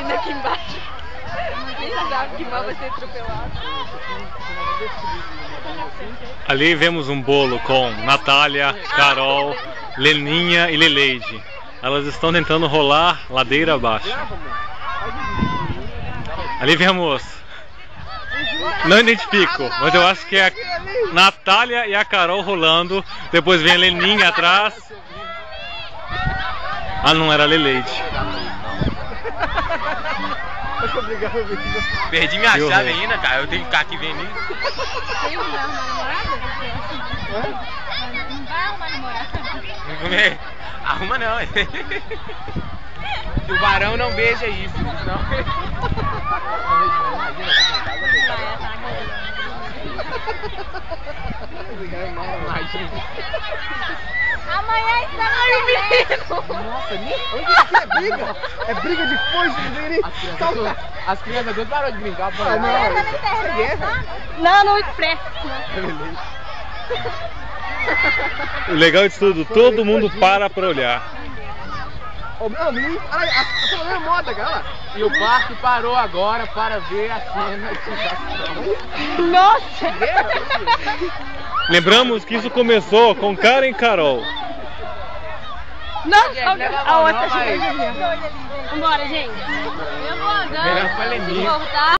menina aqui embaixo. Nem sabe que mal vai ser atropelado. Ali vemos um bolo com Natália, Carol, Leninha e Leleide. Elas estão tentando rolar ladeira abaixo. Ali vemos... Não identifico, mas eu acho que é a Natália e a Carol rolando. Depois vem a Leninha atrás. Ah, não, era a Leleide. Perdi minha chave ainda, cara. Eu tenho que ficar aqui vendo isso. Tem uma namorada? Não vai arrumar namorada? Arruma não. O varão não beija isso. Não. Amanhã está no Nossa, onde é que é briga? É briga de foice, As crianças todas pararam de brincar. Não expressa. O legal disso tudo, todo mundo para olhar. Essa é moda, cara. E o parque parou agora para ver a cena de ação. Nossa! Lembramos que isso começou com Karen e Carol. Nossa, a outra chegou. Vambora, gente. Eu vou andando. Melhor pra Leninha. Voltar.